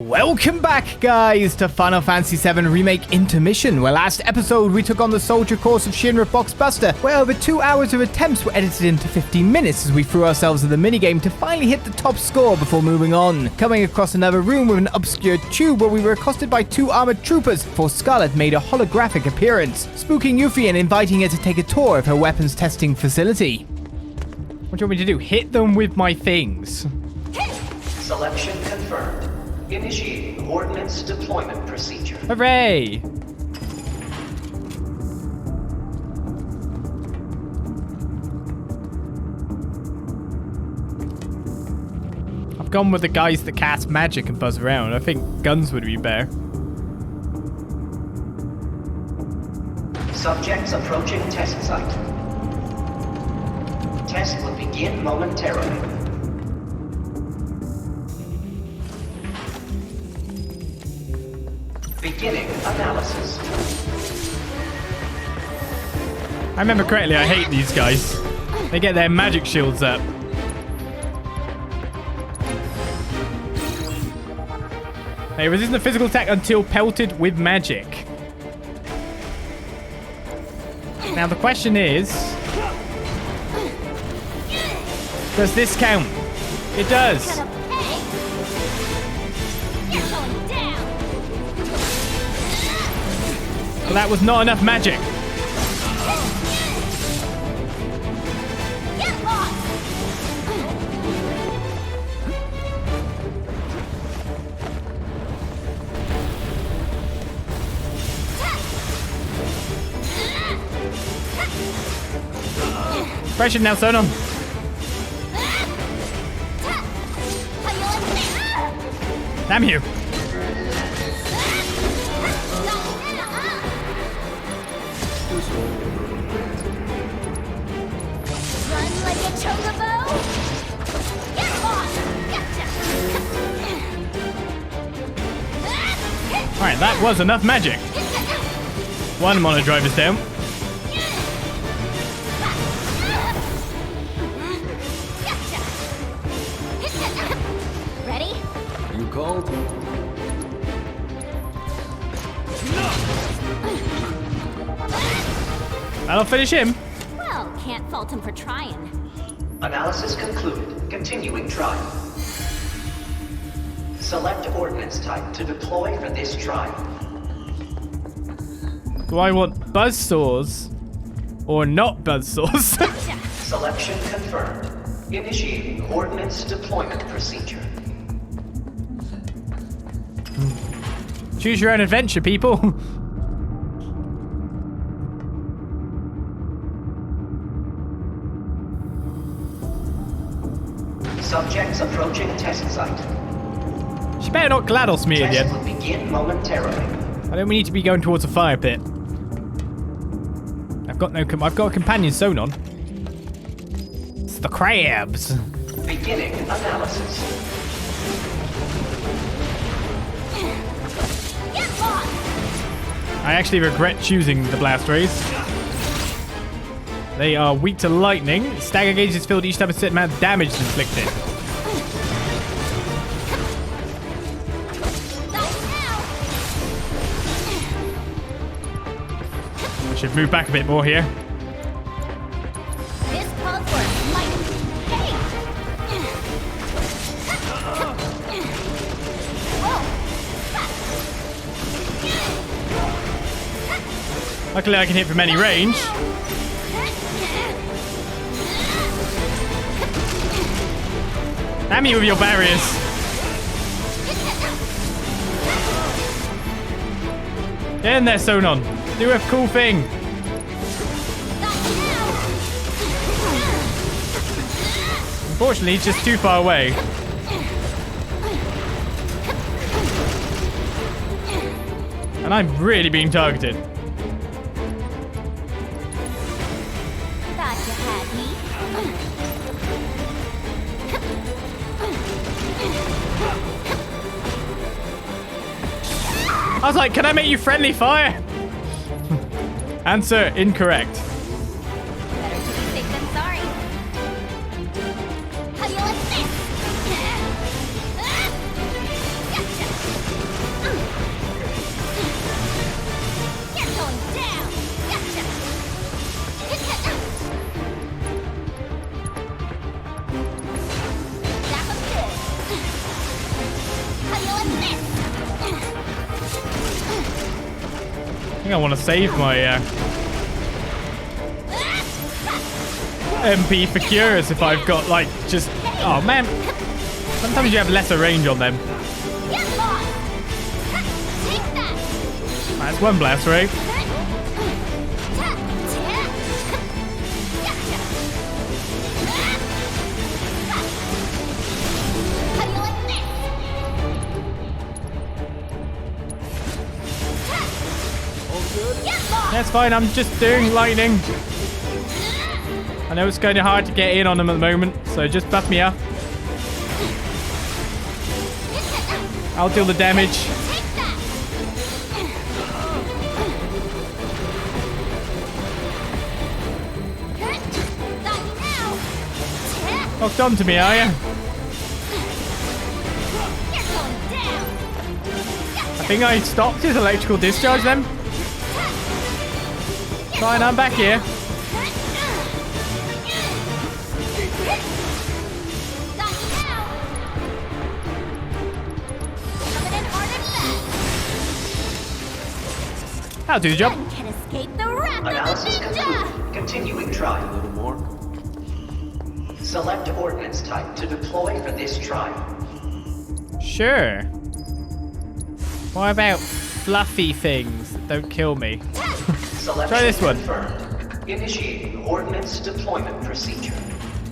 Welcome back, guys, to Final Fantasy VII Remake Intermission, where last episode we took on the soldier course of Shinra Boxbuster, where over 2 hours of attempts were edited into 15 minutes as we threw ourselves in the minigame to finally hit the top score before moving on. Coming across another room with an obscure tube where we were accosted by 2 armored troopers before Scarlet made a holographic appearance, spooking Yuffie and inviting her to take a tour of her weapons testing facility. What do you want me to do? Hit them with my things. Selection confirmed. Initiating Ordnance deployment procedure. Hooray! I've gone with the guys that cast magic and buzz around. I think guns would be better. Subjects approaching test site. Test will begin momentarily. Beginning analysis. I remember correctly, I hate these guys. They get their magic shields up. They resist the physical attack until pelted with magic. Now the question is, does this count? It does. But that was not enough magic. Pressure now, Sonon. Damn you. Alright, that was enough magic. One mono driver's down. Ready? You called? That'll finish him. Well, can't fault him for trying. Analysis concluded. Continuing trial. Select Ordnance type to deploy for this trial. Do I want buzzsaws or not buzzsaws? Selection confirmed. Initiating Ordnance deployment procedure. Choose your own adventure, people. Subjects approaching test site. She better not GLaDOS me Test again. will begin momentarily. I don't need to be going towards a fire pit. I've got a companion Sonon. It's the crabs. Beginning analysis. I actually regret choosing the blast rays. They are weak to lightning. Stagger gauge is filled each time a certain amount of damage is inflicted. I should move back a bit more here. This calls for light. Hey! Luckily I can hit from any range. Damn you with your barriers. Get in there, Sonon. Do a cool thing. Unfortunately, he's just too far away. And I'm really being targeted. Thought you had me. I was like, can I make you friendly fire? Answer incorrect. Better to be safe than sorry. How do you like this? Gotcha. think I want to save my MP for cures if I've got like just... Oh man, sometimes you have lesser range on them. Get lost! Take that! That's one blast ray. How do you like this? Get lost! That's fine, I'm just doing lightning. I know it's kind of hard to get in on them at the moment, so just buff me up. I'll deal the damage. Take that! Got you now! Locked onto me, are you? You're going down! I think I stopped his electrical discharge then. Fine, I'm back here. Got you now! Coming in hard and fast! I'll do the job. None can escape the wrath of Analysis the ninja! complete. Continuing trial. A little more. Select ordnance type to deploy for this trial. Sure. What about fluffy things that don't kill me? Selection Try this one. confirmed. Initiating ordnance deployment procedure.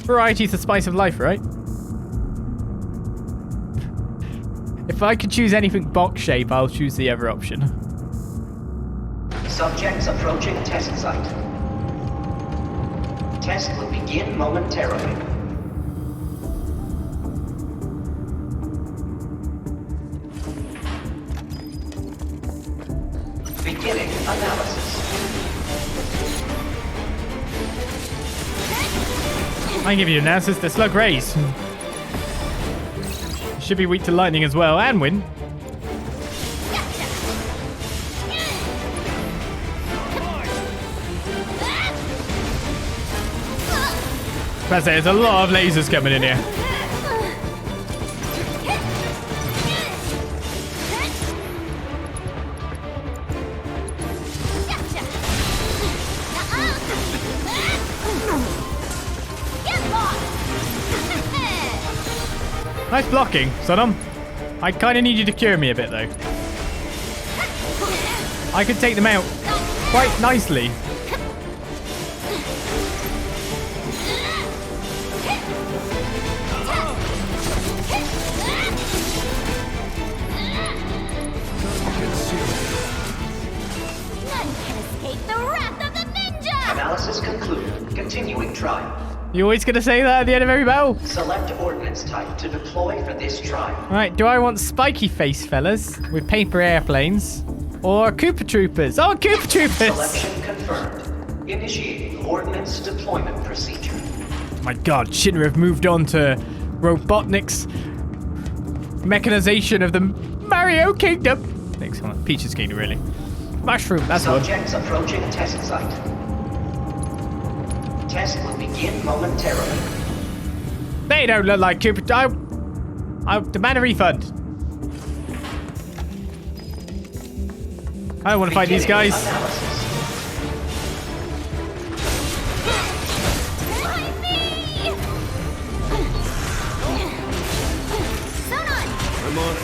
Variety's the spice of life, right? If I could choose anything box shape, I'll choose the other option. Subjects approaching test site. Test will begin momentarily. Beginning analysis. I can give you analysis. The slug rays. Should be weak to lightning as well, and wind. There's a lot of lasers coming in here. Nice blocking, Sonon. I kind of need you to cure me a bit, though. I could take them out quite nicely. None can escape the wrath of the ninja! Analysis concluded. Continuing trial. You always gonna say that at the end of every battle? Select ordnance type to deploy for this trial. Right, do I want spiky face fellas with paper airplanes? Or Koopa Troopers? Oh, Koopa Troopers! Selection confirmed. Initiating ordnance deployment procedure. My god, Shinra have moved on to Robotnik's mechanization of the Mario Kingdom. Thanks, hold on. Peach's Kingdom, really. Mushroom, that's one. Subjects approaching test site. Test will begin momentarily. They don't look like Koopa. I demand a refund. I don't want to fight these guys. Analysis. Behind me! Sonon! I'm on it.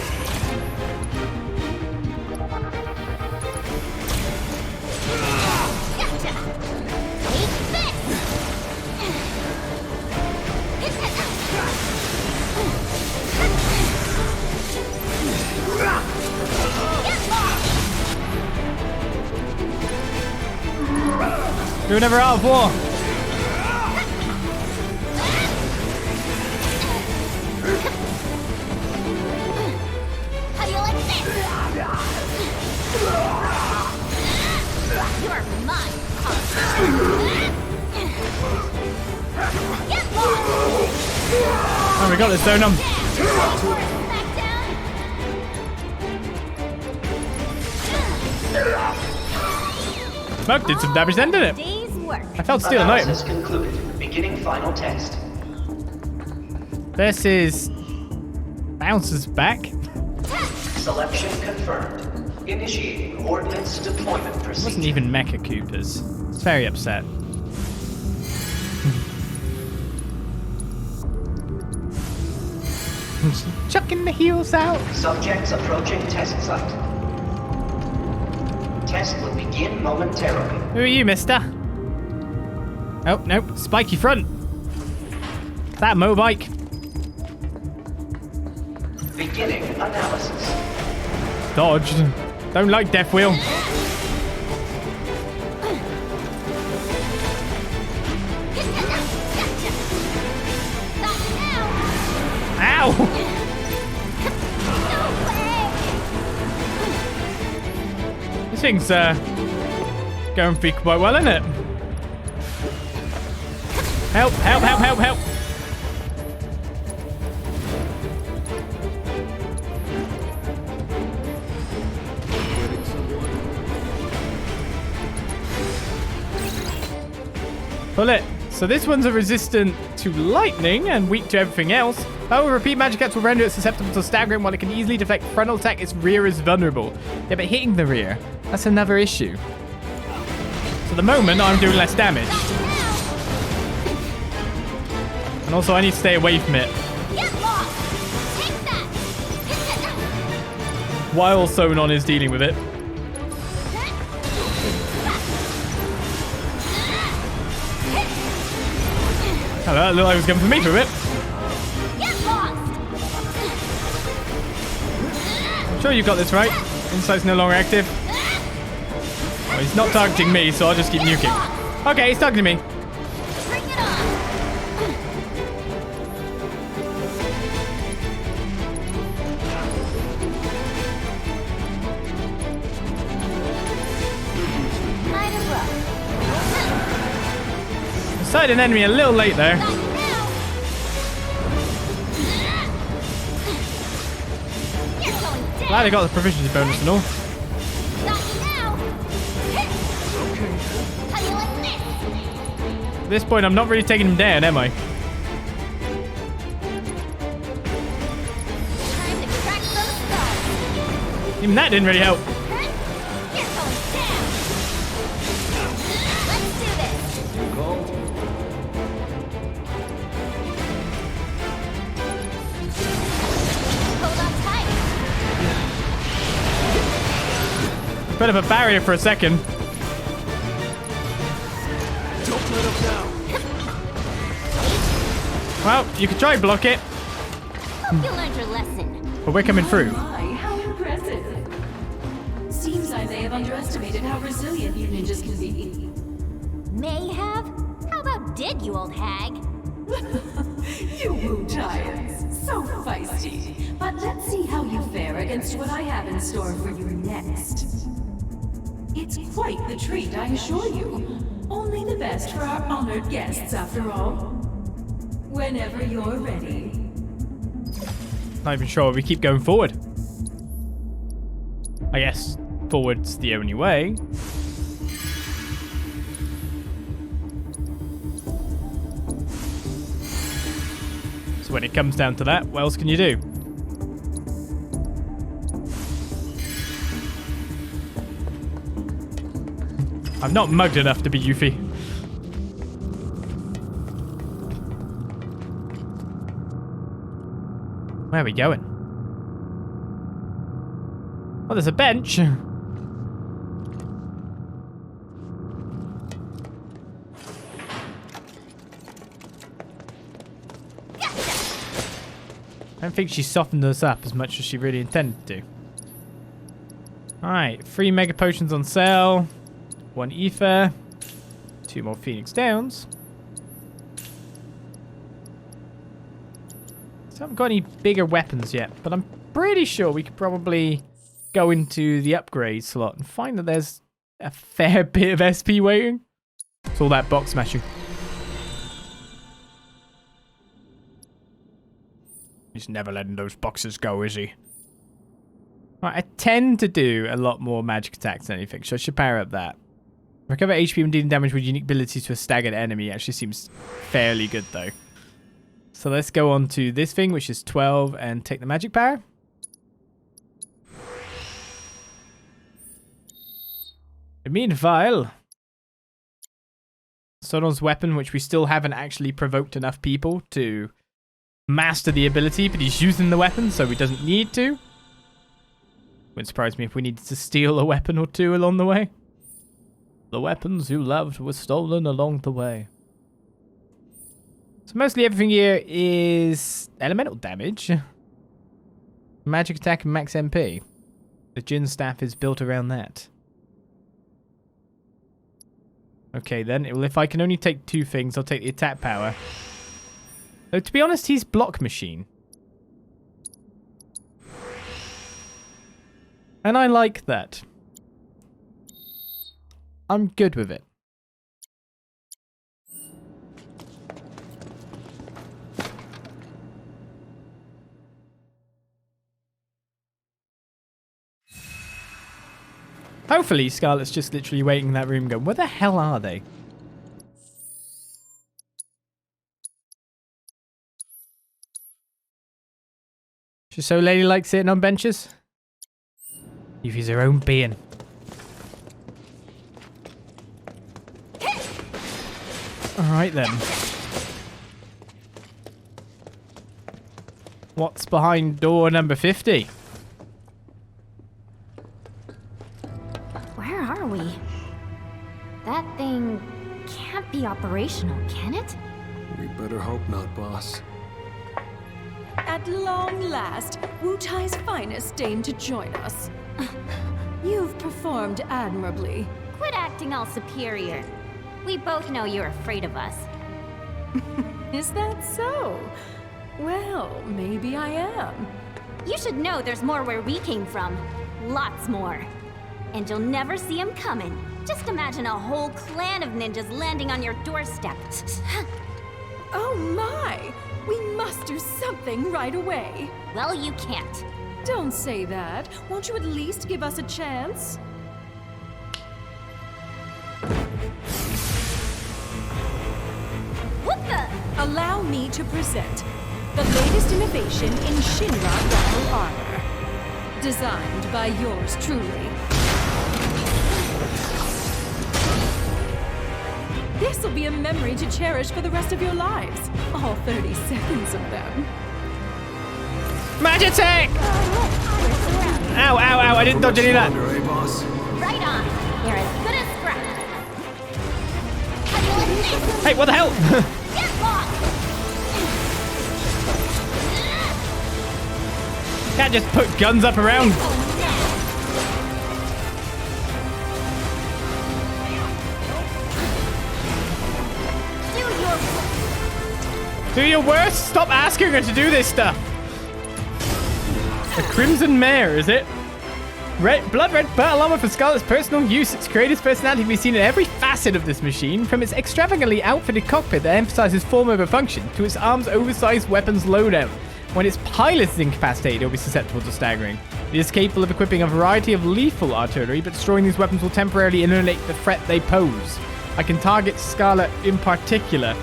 Gotcha! Take this! Get lost! You're never out of war. How do you like this? You're mine, Get lost! Oh, we got this, Sonon. Smoke did some damage then, didn't it? Day's work. I felt steal an item. Analysis concluded. Beginning final test. This is... Bounces back. Selection confirmed. Initiating Ordnance deployment It wasn't procedure. even Mecha Coopers. It's very upset. Just chucking the heels out. Subjects approaching test site. Test will begin momentarily. Who are you, mister? Oh, no. Spiky front. Is that a mobike? Beginning analysis. Dodged. Don't like Death Wheel. Ow! This thing's going for you quite well, isn't it? Help, help, help, help, help. Pull it. So this one's a resistant to lightning and weak to everything else. However, repeat magic attacks will render it susceptible to staggering. While it can easily deflect frontal attack, its rear is vulnerable. Yeah, but hitting the rear, that's another issue. So at the moment, I'm doing less damage. And also, I need to stay away from it. Get lost! Take that! While Sonon is dealing with it. Hello, that looked like it was coming for me for a bit. Get lost! I'm sure you got this right. Insight's no longer active. Oh, he's not targeting me, so I'll just keep nuking. Okay, he's targeting me. Bring it on! Might as well. Sighted an enemy a little late there. Not now! You're going down! Glad I got the proficiency bonus and all. Not now! How you like this? At this point, I'm not really taking him down, am I? Time to crack some skulls! Even that didn't really help. You're going down! Let's do this! Hold on tight! Bit of a barrier for a second. Don't let him down. Well, you could try block it, Hope you learned your lesson. but we're coming through. My, how impressive. Seems I may have underestimated how resilient you ninjas can be. May have? How about did, you old hag? You woo giants. So feisty. But let's see how you fare against what I have in store for you next. It's quite the treat, I assure you. Only the best for our honored guests, after all. Whenever you're ready. Not even sure. We keep going forward. I guess forward's the only way. So when it comes down to that, what else can you do? I'm not mugged enough to be Yuffie. Where are we going? Oh, there's a bench. I don't think she softened us up as much as she really intended to. Alright, 3 mega potions on sale. 1 ether. 2 more Phoenix Downs. So I haven't got any bigger weapons yet, but I'm pretty sure we could probably go into the upgrade slot and find that there's a fair bit of SP waiting. It's all that box smashing. He's never letting those boxes go, is he? Right, I tend to do a lot more magic attacks than anything, so I should power up that. Recover HP when dealing damage with unique abilities to a staggered enemy actually seems fairly good, though. So let's go on to this thing, which is 12, and take the magic power. Meanwhile, Sonon's weapon, which we still haven't actually provoked enough people to master the ability, but he's using the weapon, so he doesn't need to. Wouldn't surprise me if we needed to steal a weapon or two along the way. The weapons you loved were stolen along the way. So mostly everything here is elemental damage. Magic attack and max MP. The Jin staff is built around that. Okay then, well if I can only take two things, I'll take the attack power. Though to be honest, he's block machine. And I like that. I'm good with it. Hopefully, Scarlet's just literally waiting in that room going, where the hell are they? She's so ladylike sitting on benches. Yuffie's her own being. Alright then. What's behind door number 50? Where are we? That thing can't be operational, can it? We better hope not, boss. At long last, Wu Tai's finest deigned to join us. You've performed admirably. Quit acting all superior. We both know you're afraid of us. Is that so? Well, maybe I am. You should know there's more where we came from. Lots more. And you'll never see them coming. Just imagine a whole clan of ninjas landing on your doorstep. Oh my! We must do something right away. Well, you can't. Don't say that. Won't you at least give us a chance? What the? Allow me to present the latest innovation in Shinra battle armor. Designed by yours truly. This'll be a memory to cherish for the rest of your lives. All 30 seconds of them. Magic attack! Ow, ow, ow, I didn't dodge any of that. Longer, eh, boss? Right on. You're as good as scratch. How do you like this? Hey, what the hell? Get lost! Can't just put guns up around. Do your worst. Stop asking her to do this stuff. The Crimson Mare, is it? Blood red battle armor for Scarlet's personal use. Its creator's personality can be seen in every facet of this machine, from its extravagantly outfitted cockpit that emphasizes form over function, to its arm's oversized weapons loadout. When its pilot is incapacitated, it will be susceptible to staggering. It is capable of equipping a variety of lethal artillery, but destroying these weapons will temporarily eliminate the threat they pose. I can target Scarlet in particular.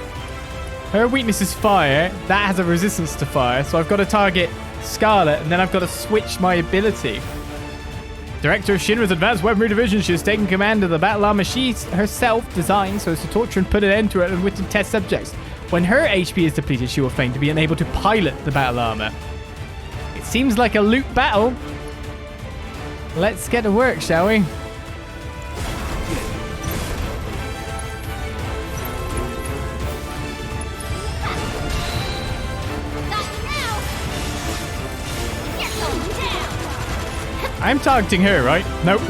Her weakness is fire. That has a resistance to fire, so I've got to target Scarlet, and then I've got to switch my ability. Director of Shinra's Advanced Weaponry Division, she has taken command of the battle armor she herself designed so as to torture and put an end to her unwitting test subjects. When her HP is depleted, she will feign to be unable to pilot the battle armor. It seems like a loot battle. Let's get to work, shall we? I'm targeting her, right? Nope.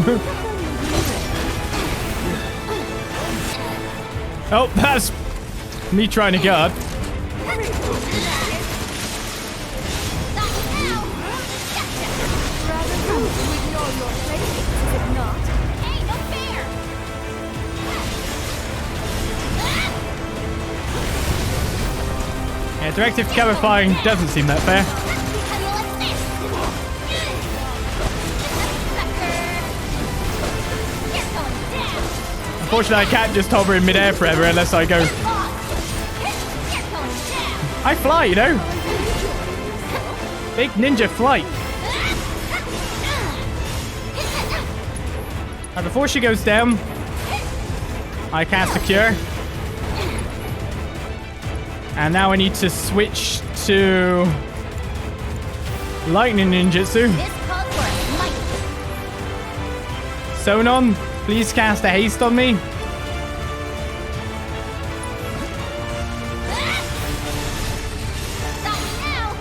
Oh, that's me trying to guard. Yeah, directive cover firing doesn't seem that fair. Unfortunately, I can't just hover in midair forever unless I go. I fly, you know. Big ninja flight. Now, before she goes down, I cast a cure. And now I need to switch to lightning ninjutsu. This calls for a smite. Sonon, please cast a haste on me. Stop now.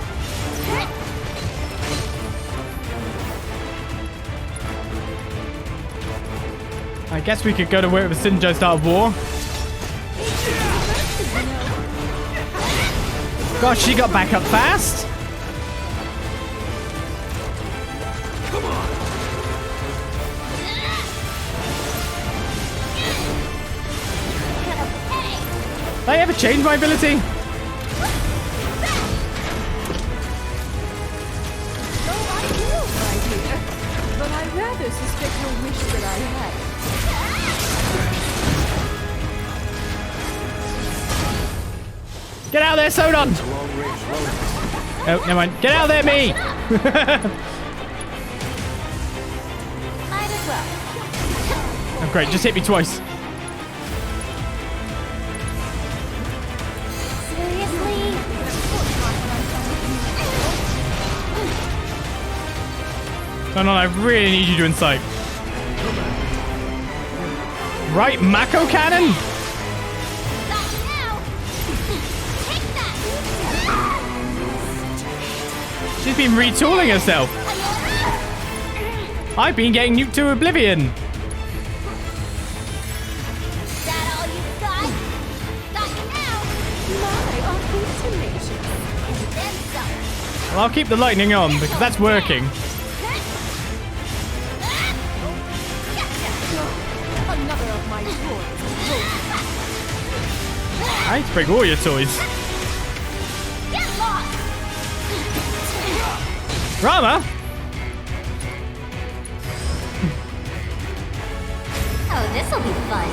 I guess we could go to work with Shinra Start of War. Gosh, she got back up fast. Did I ever change my ability? Though I will, my dear. But I rather suspect your wish that I had. Get out there, Sonon! Oh, never mind. Get out there, me! Might as well. Oh, great. Just hit me twice. Seriously? Sonon, I really need you to incite. Right, Mako Cannon? Stop now. Take that. She's been retooling herself. I've been getting nuked to oblivion. That all you got? Got you now. My, aren't we tenacious? And then some. Well, I'll keep the lightning on because that's working. Another of my toys. I need to break all your toys. Get lost. Rama? Oh, this'll be fun.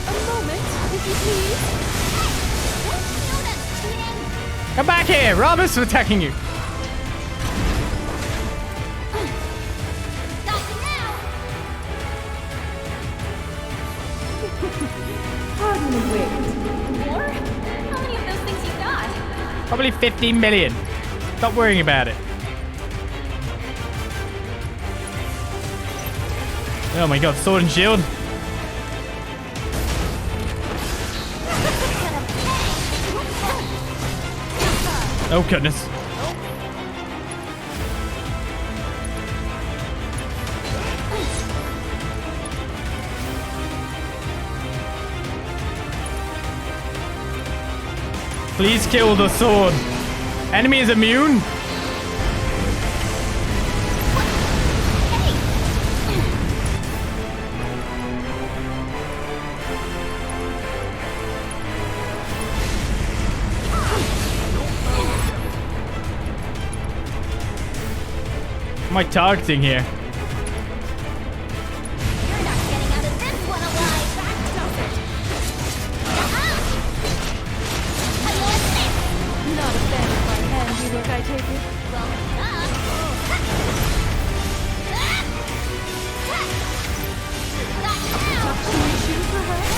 A moment, if you please. Don't you know that's cheating? Come back here. Rama's attacking you. Got you now. Pardon the wait. More? How many of those things you got? Probably 15 million. Stop worrying about it. Oh my god, sword and shield. Oh goodness. Please kill the sword. Enemy is immune. Am I targeting here? You're not getting out of this one alive. That does it. Not a fan of my handiwork, I take it. Well, Issue, perhaps?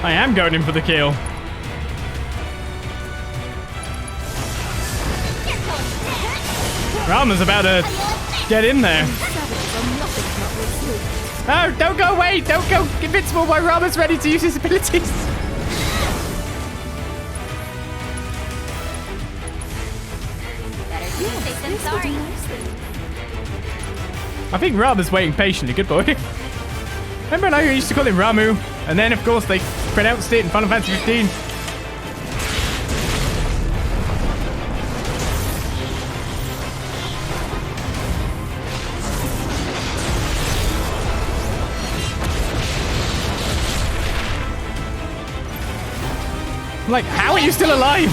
I am going in for the kill. Rama's about to get in there. No, don't go away. Don't go invincible while Rama's ready to use his abilities. Better say than sorry. I think Rama's waiting patiently. Good boy. Remember when I used to call him Ramu? And then, of course, they pronounced it in Final Fantasy 15. I'm like, how are you still alive?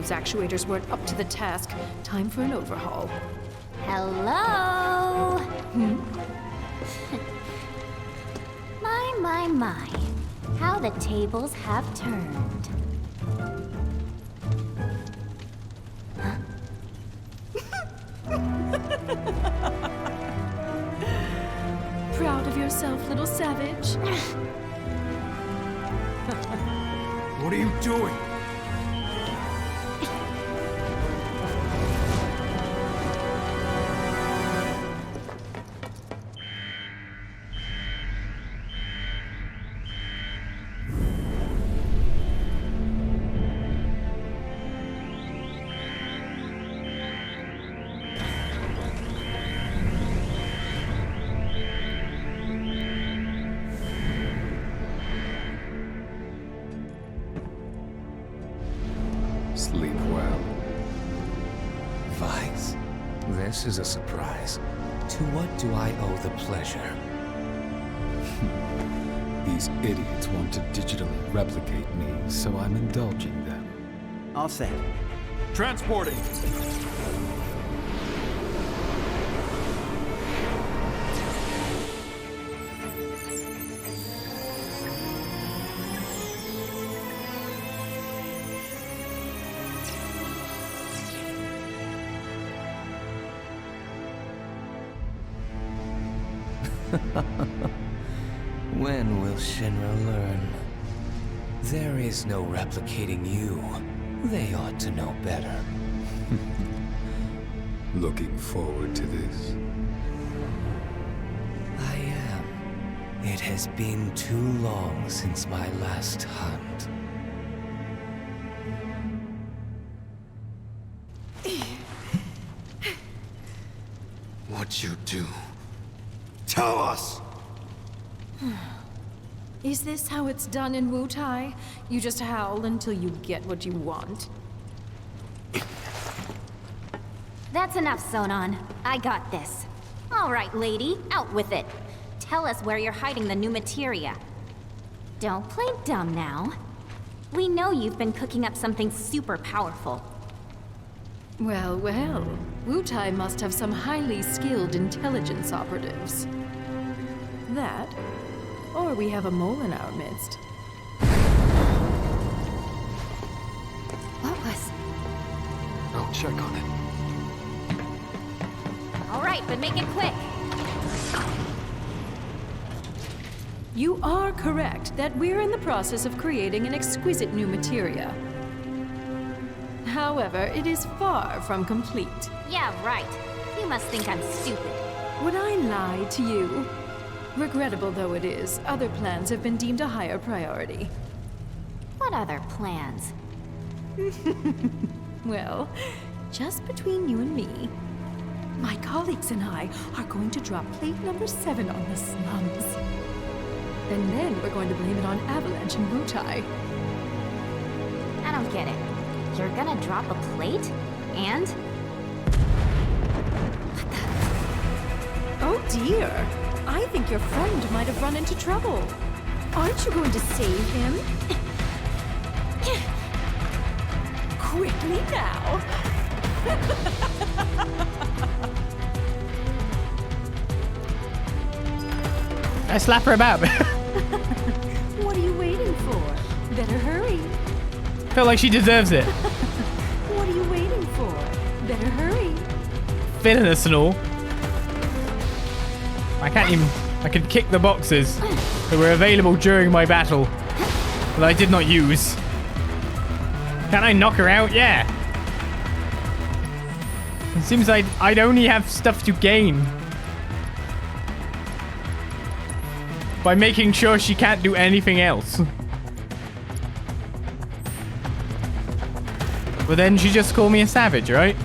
those actuators weren't up to the task. Time for an overhaul. Hello? My. How the tables have turned. Proud of yourself, little savage? What are you doing? Sleep well. Vice, this is a surprise. To what do I owe the pleasure? These idiots want to digitally replicate me, so I'm indulging them. All set. Transporting! When will Shinra learn? There is no replicating you. They ought to know better. Looking forward to this. I am. It has been too long since my last hunt. What'd you do? Tell us! Is this how it's done in Wutai? You just howl until you get what you want? That's enough, Sonon. I got this. All right, lady, out with it. Tell us where you're hiding the new materia. Don't play dumb now. We know you've been cooking up something super powerful. Well, Wutai must have some highly skilled intelligence operatives. That, or we have a mole in our midst. What was... I'll check on it. All right, but make it quick. You are correct that we're in the process of creating an exquisite new materia. However, it is far from complete. Yeah, right. You must think I'm stupid. Would I lie to you? Regrettable though it is, other plans have been deemed a higher priority. What other plans? Well, just between you and me, my colleagues and I are going to drop plate number 7 on the slums. And then we're going to blame it on Avalanche and Wutai. I don't get it. You're gonna drop a plate? And? Oh dear! I think your friend might have run into trouble. Aren't you going to save him? Quickly now! I slap her about. What are you waiting for? Better hurry. Feel like she deserves it. What are you waiting for? Better hurry. Villainous and all. I could kick the boxes that were available during my battle that I did not use. Can I knock her out? Yeah. It seems like I'd only have stuff to gain by making sure she can't do anything else. But then she just called me a savage, right?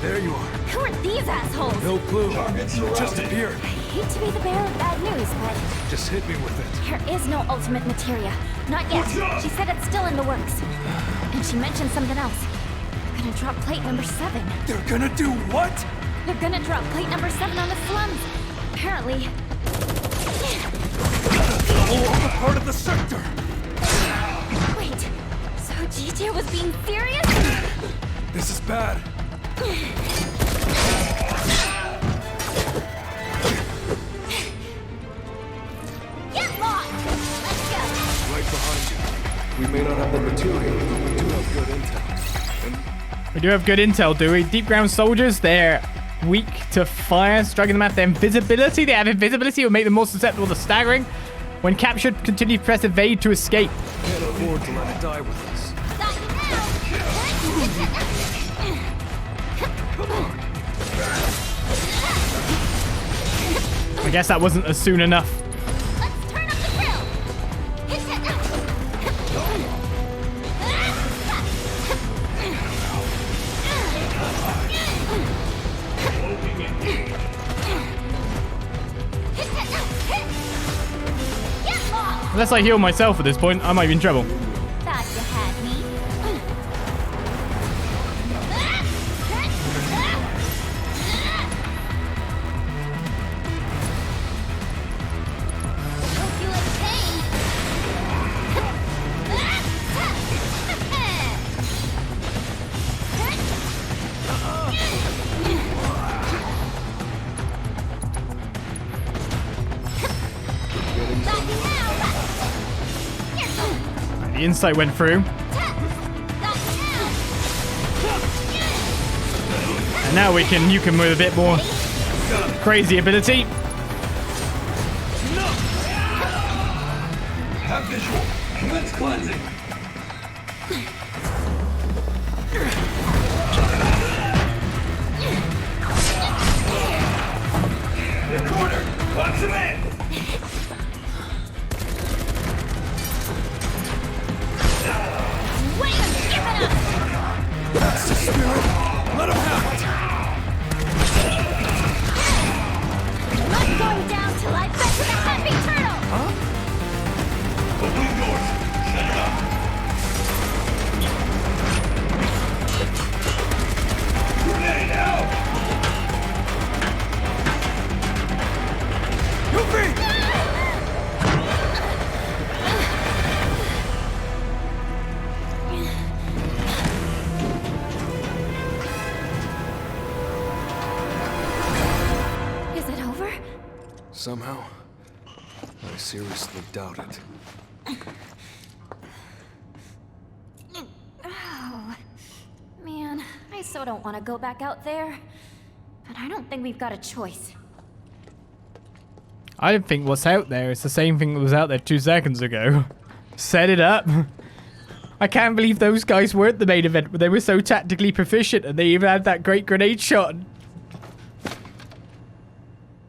There you are. Who are these assholes? No clue. You just appeared. I hate to be the bearer of bad news, but Just hit me with it. there is no ultimate materia. Not yet. She said it's still in the works. And she mentioned something else. Gonna drop plate number 7. They're gonna do what? They're gonna drop plate number 7 on the slums. Apparently. All the part of the sector! Wait, so Gigi was being serious? This is bad. Get lost! Let's go! Right behind you. We may not have the material, but we do have good intel. We do have good intel, do we? Deep ground soldiers, they're weak to fire, striking them at their invisibility. They have invisibility, will make them more susceptible to staggering. When captured, continue to press evade to escape. Can't afford to let it die with us. Got you now! I guess that wasn't as soon enough. Let's turn up the grill! Get lost! Unless I heal myself at this point, I might be in trouble. Thought you had me. Don't feel any pain. Got you now. The insight went through. And now you can with a bit more crazy ability. Have visual. Commence cleansing. Recorder, watch him in. Wait, give it up! That's the spirit. Let him have it. I'm not going down till I fetch the happy turtle! Huh? Opening doors. Set it up. Grenade out. Yuffie! Is it over? Somehow, I seriously doubt it. Oh, man, I so don't want to go back out there. But I don't think we've got a choice. I don't think what's out there is the same thing that was out there 2 seconds ago. Set it up. I can't believe those guys weren't the main event, but they were so tactically proficient and they even had that great grenade shot.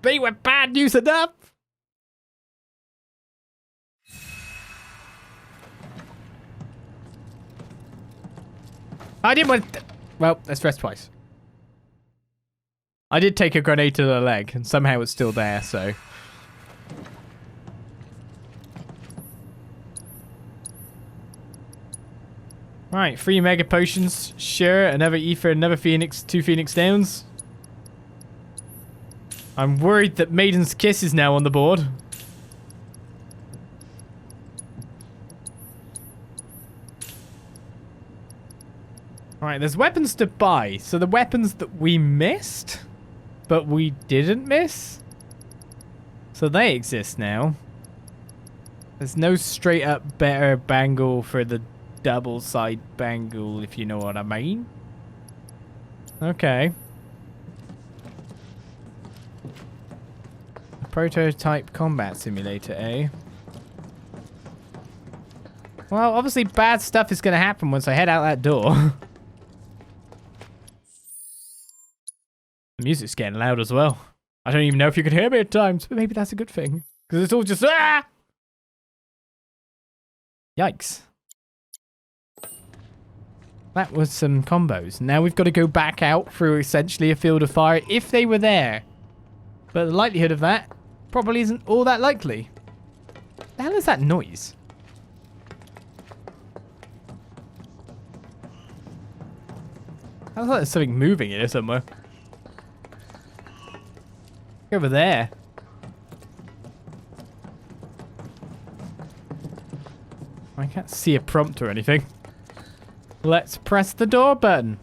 They were bad news enough. I didn't want well, let's rest twice. I did take a grenade to the leg and somehow it's still there, so. Right, 3 mega potions, sure, another ether, another phoenix, 2 phoenix downs. I'm worried that Maiden's Kiss is now on the board. Alright, there's weapons to buy. So the weapons that we missed, but we didn't miss. So they exist now. There's no straight up better bangle for the double side bangle, if you know what I mean. Okay. Prototype combat simulator, eh? Well, obviously bad stuff is going to happen once I head out that door. The music's getting loud as well. I don't even know if you can hear me at times, but maybe that's a good thing. Because it's all just... Ah! Yikes. That was some combos. Now we've got to go back out through essentially a field of fire if they were there. But the likelihood of that probably isn't all that likely. The hell is that noise? I thought there's something moving in here somewhere. Over there. I can't see a prompt or anything. Let's press the door button.